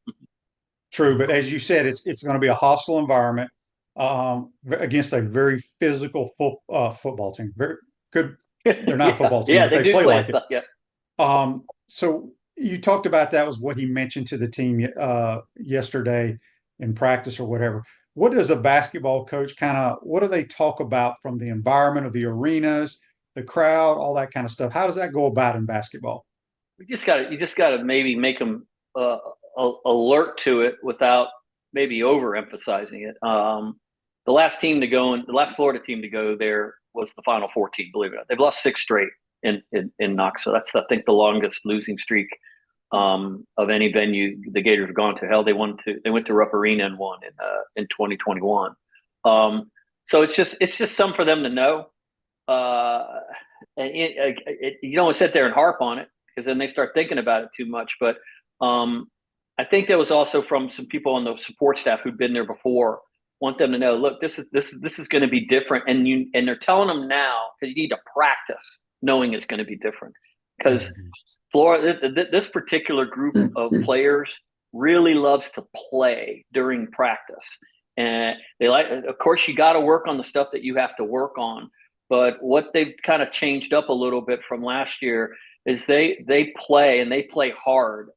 True, but as you said, it's going to be a hostile environment against a very physical football team. Very good. They're not a football team. Yeah, but they play like it. Yeah. So you talked about that was what he mentioned to the team yesterday in practice or whatever. What does a basketball coach what do they talk about from the environment of the arenas, the crowd, all that kind of stuff? How does that go about in basketball? You just got to maybe make them alert to it without maybe overemphasizing it. The last Florida team to go there was the Final 14. Believe it or not, they've lost 6 straight in Knoxville. That's, I think, the longest losing streak of any venue the Gators have gone to. Hell, they went to Rupp Arena and won in 2021. So it's just something for them to know. And you don't sit there and harp on it because then they start thinking about it too much. But I think that was also from some people on the support staff who'd been there before. Want them to know, look, this is going to be different, and they're telling them now because you need to practice knowing it's going to be different. Because Florida, this particular group of players really loves to play during practice, and they of course, you got to work on the stuff that you have to work on. But what they've kind of changed up a little bit from last year is they play hard,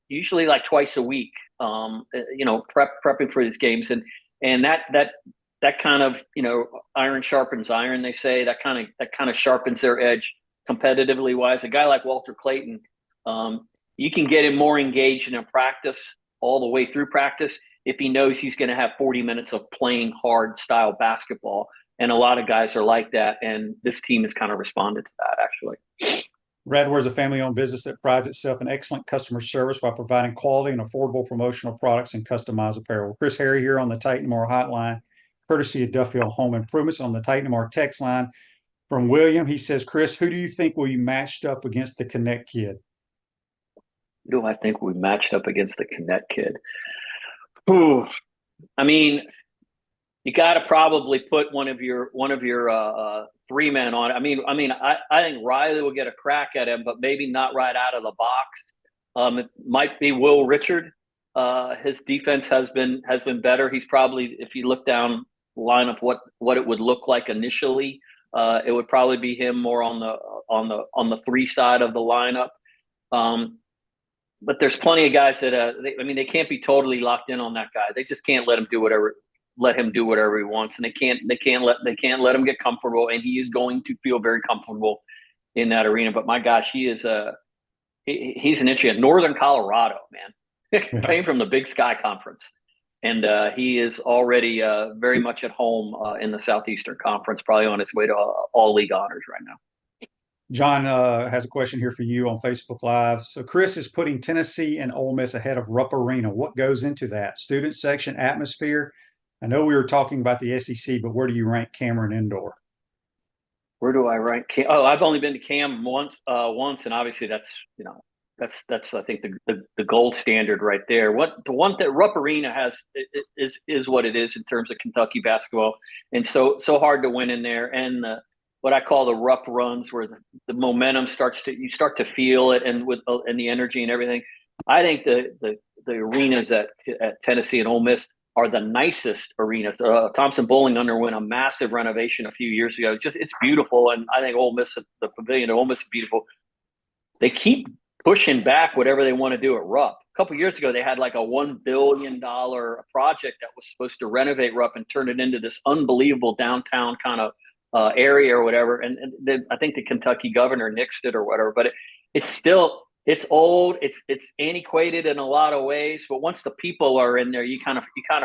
usually like twice a week. Prepping for these games, and that kind of iron sharpens iron. They say that kind of sharpens their edge competitively wise. A guy like Walter Clayton, you can get him more engaged in practice all the way through practice if he knows he's going to have 40 minutes of playing hard style basketball. And a lot of guys are like that, and this team has kind of responded to that actually. Radware is a family-owned business that prides itself in excellent customer service while providing quality and affordable promotional products and customized apparel. Chris Harry here on the Titan Moore Hotline, courtesy of Duffield Home Improvements on the Titan Moore text line from William. He says, Chris, who do you think will be matched up against the Connect kid? Who do I think will be matched up against the Connect kid? Ooh, I mean, you got to probably put one of your 3 men on. I think Riley will get a crack at him, but maybe not right out of the box. It might be Will Richard. His defense has been better. He's probably, if you look down the lineup, what it would look like initially, it would probably be him more on the 3 side of the lineup. But there's plenty of guys that they can't be totally locked in on that guy. They just can't let him do whatever he wants, and they can't let him get comfortable. And he is going to feel very comfortable in that arena. But my gosh, he's an entry at Northern Colorado, man. Came from the Big Sky Conference, and he is already very much at home in the Southeastern Conference, probably on his way to all league honors right now. John has a question here for you on Facebook Live. So Chris is putting Tennessee and Ole Miss ahead of Rupp Arena. What goes into that? Student section, atmosphere? I know we were talking about the SEC, but where do you rank Cameron Indoor? Where do I rank? I've only been to Cam once, and obviously that's I think the gold standard right there. The one that Rupp Arena has is what it is in terms of Kentucky basketball, and so hard to win in there. And what I call the Rupp runs, where the momentum you start to feel it, and the energy and everything. I think the arenas at Tennessee and Ole Miss are the nicest arenas. Thompson Bowling underwent a massive renovation a few years ago. It's beautiful, and I think Ole Miss, the pavilion at Ole Miss is beautiful. They keep pushing back whatever they want to do at Rupp. A couple of years ago, they had like a $1 billion project that was supposed to renovate Rupp and turn it into this unbelievable downtown kind of area or whatever. And then I think the Kentucky governor nixed it or whatever. But it's old. It's antiquated in a lot of ways. But once the people are in there, you kind of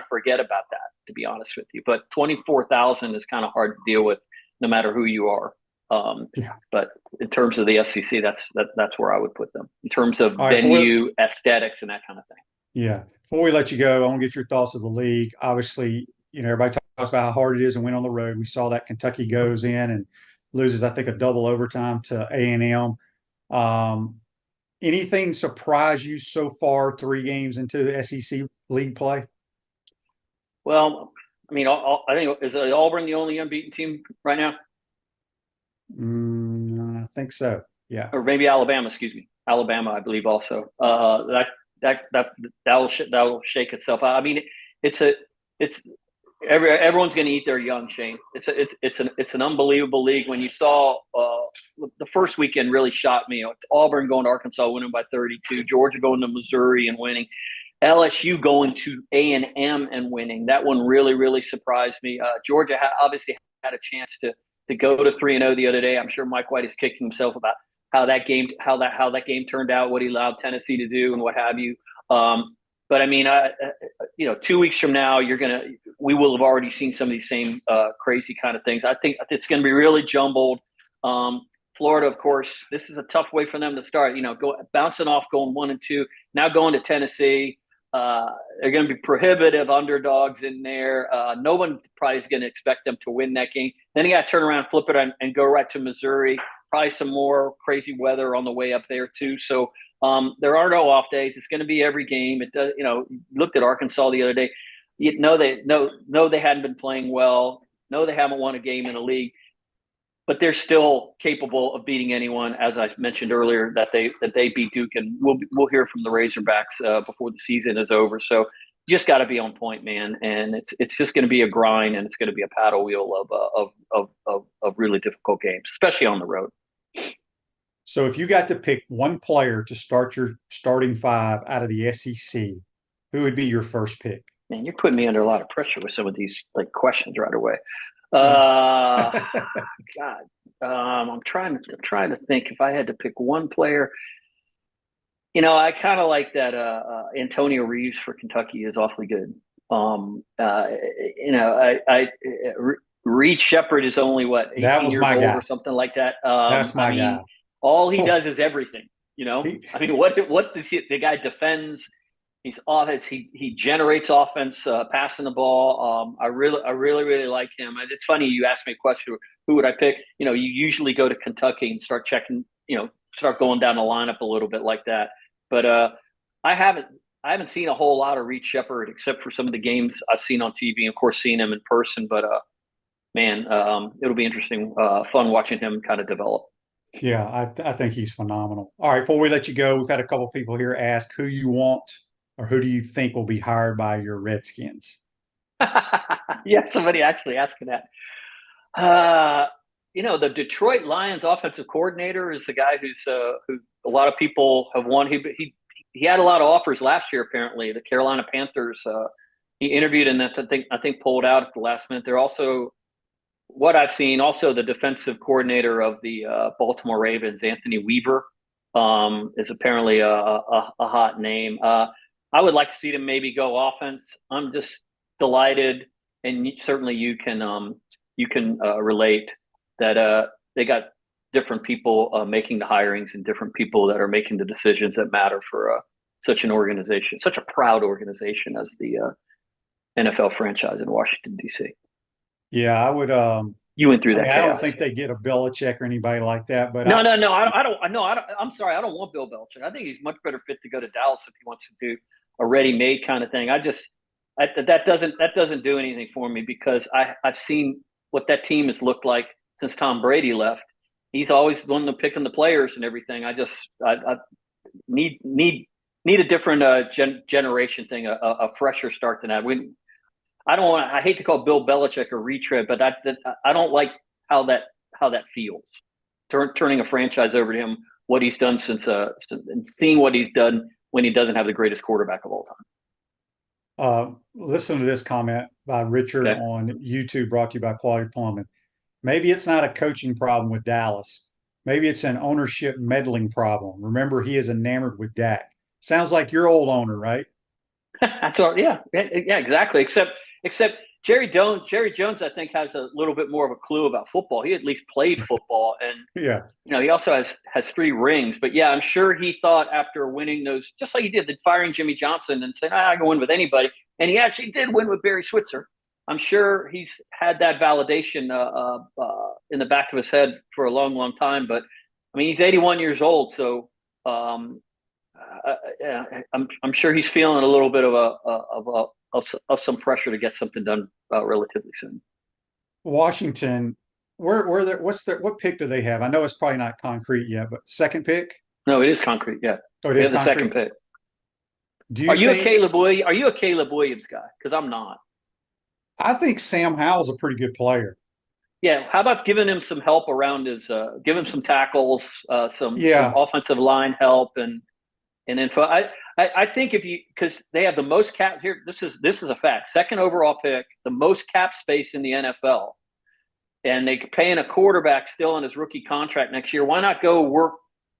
forget about that, to be honest with you. But 24,000 is kind of hard to deal with, no matter who you are. But in terms of the SEC, that's where I would put them in terms of venue, aesthetics, and that kind of thing. Yeah. Before we let you go, I want to get your thoughts of the league. Obviously, everybody talks about how hard it is to win on the road. We saw that Kentucky goes in and loses, I think, a double overtime to A&M. Anything surprise you so far 3 games into the SEC league play? Well, I think, is Auburn the only unbeaten team right now? I think so. Yeah. Or maybe Alabama. Excuse me, Alabama. I believe also. That will shake itself out. I mean, everyone's going to eat their young, Shane. It's an unbelievable league. When you saw the first weekend, really shocked me. Auburn going to Arkansas, winning by 32. Georgia going to Missouri and winning. LSU going to A&M and winning. That one really, really surprised me. Georgia obviously had a chance to go to 3-0 the other day. I'm sure Mike White is kicking himself about how that game turned out, what he allowed Tennessee to do, and what have you. But I mean, 2 weeks from now, we will have already seen some of these same crazy kind of things. I think it's going to be really jumbled. Florida, of course, this is a tough way for them to start. Bouncing off, going 1-2, now going to Tennessee. They're going to be prohibitive underdogs in there. No one probably is going to expect them to win that game. Then you got to turn around, flip it, and go right to Missouri. Probably some more crazy weather on the way up there too. So there are no off days. It's going to be every game. It does. Looked at Arkansas the other day. They hadn't been playing well. No, they haven't won a game in a league. But they're still capable of beating anyone, as I mentioned earlier, that they beat Duke, and we'll hear from the Razorbacks before the season is over. So you just got to be on point, man, and it's just going to be a grind, and it's going to be a paddle wheel of really difficult games, especially on the road. So if you got to pick one player to start your starting 5 out of the SEC, who would be your first pick? Man, you're putting me under a lot of pressure with some of these questions right away. God, I'm trying to think if I had to pick one player. I kind of like that Antonio Reeves for Kentucky is awfully good. Reed Shepherd is only 18 years old or something like that. That's my guy. All he does is everything. What does the guy defends? He's offense. He generates offense, passing the ball. I really like him. It's funny you asked me a question. Who would I pick? You usually go to Kentucky and start checking. Start going down the lineup a little bit like that. But I haven't. I haven't seen a whole lot of Reed Shepherd except for some of the games I've seen on TV, and of course, seeing him in person. But man, it'll be interesting, fun watching him kind of develop. Yeah, I think he's phenomenal. All right, before we let you go, we've had a couple people here ask who you want or who do you think will be hired by your Redskins? Yeah, somebody actually asking that. The Detroit Lions offensive coordinator is the guy who a lot of people have won. He had a lot of offers last year. Apparently, the Carolina Panthers. He interviewed and I think pulled out at the last minute. They're also what I've seen. Also, the defensive coordinator of the Baltimore Ravens, Anthony Weaver, is apparently a hot name. I would like to see them maybe go offense. I'm just delighted, and certainly you can relate that they got different people making the hirings and different people that are making the decisions that matter for such an organization, such a proud organization as the NFL franchise in Washington, D.C. Yeah, I would. You went through that. I don't think they get a Belichick or anybody like that. But no, I don't. I'm sorry, I don't want Bill Belichick. I think he's much better fit to go to Dallas if he wants to do a ready-made kind of thing. That doesn't do anything for me because I've seen what that team has looked like since Tom Brady left. He's always the one picking the players and everything. I need a different generation thing, a fresher start than that. I hate to call Bill Belichick a retread, but I don't like how that feels. Turning a franchise over to him, what he's done since and seeing what he's done when he doesn't have the greatest quarterback of all time. Listen to this comment by Richard on YouTube, brought to you by Quality Plumbing. Maybe it's not a coaching problem with Dallas. Maybe it's an ownership meddling problem. Remember, he is enamored with Dak. Sounds like your old owner, right? Yeah, exactly. Except Jerry Jones, I think, has a little bit more of a clue about football. He at least played football, and yeah, he also has 3 rings. But yeah, I'm sure he thought after winning those, just like he did, firing Jimmy Johnson and saying, I can win with anybody, and he actually did win with Barry Switzer. I'm sure he's had that validation in the back of his head for a long, long time. But I mean, he's 81 years old, so I'm sure he's feeling a little bit of some pressure to get something done relatively soon. Washington, what pick do they have? I know it's probably not concrete yet, but second pick? No, it is concrete. Yeah, oh, it is the second pick. Are you a Caleb Williams guy? Because I'm not. I think Sam Howell's a pretty good player. Yeah, how about giving him some help around give him some tackles, some offensive line help, and info. I think because they have the most cap here. This is a fact. Second overall pick, the most cap space in the NFL, and they paying a quarterback still on his rookie contract next year. Why not go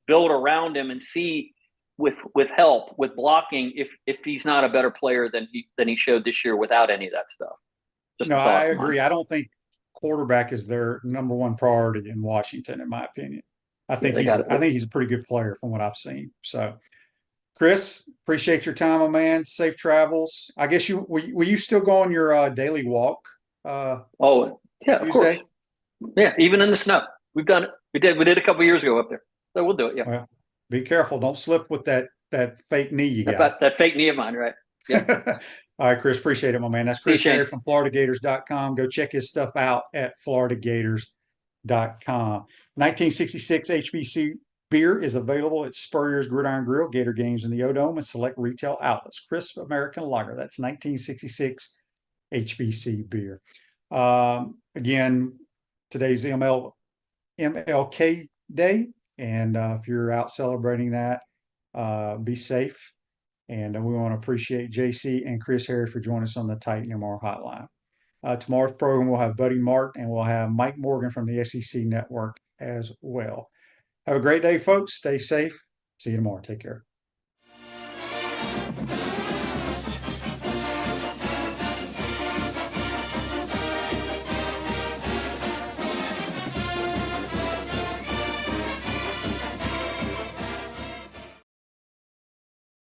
build around him and see with help with blocking if he's not a better player than he showed this year without any of that stuff. No, I agree. I don't think quarterback is their number one priority in Washington, in my opinion. I think he's a pretty good player from what I've seen. So, Chris, appreciate your time, my man. Safe travels. I guess will you still go on your daily walk? Oh yeah, Tuesday? Of course. Yeah, even in the snow. We've done it. We did a couple years ago up there. So we'll do it. Yeah. Well, be careful. Don't slip with that fake knee you got. That fake knee of mine, right? Yeah. All right, Chris, appreciate it, my man. That's Chris Harry from FloridaGators.com. Go check his stuff out at FloridaGators.com. 1966 HBC beer is available at Spurrier's Gridiron Grill, Gator Games in the O-Dome, and select retail outlets. Crisp American Lager. That's 1966 HBC beer. Again, today's MLK Day, and if you're out celebrating that, be safe. And we want to appreciate JC and Chris Harry for joining us on the Titan MR Hotline. Tomorrow's program, we'll have Buddy Martin and we'll have Mike Morgan from the SEC Network as well. Have a great day, folks. Stay safe. See you tomorrow. Take care.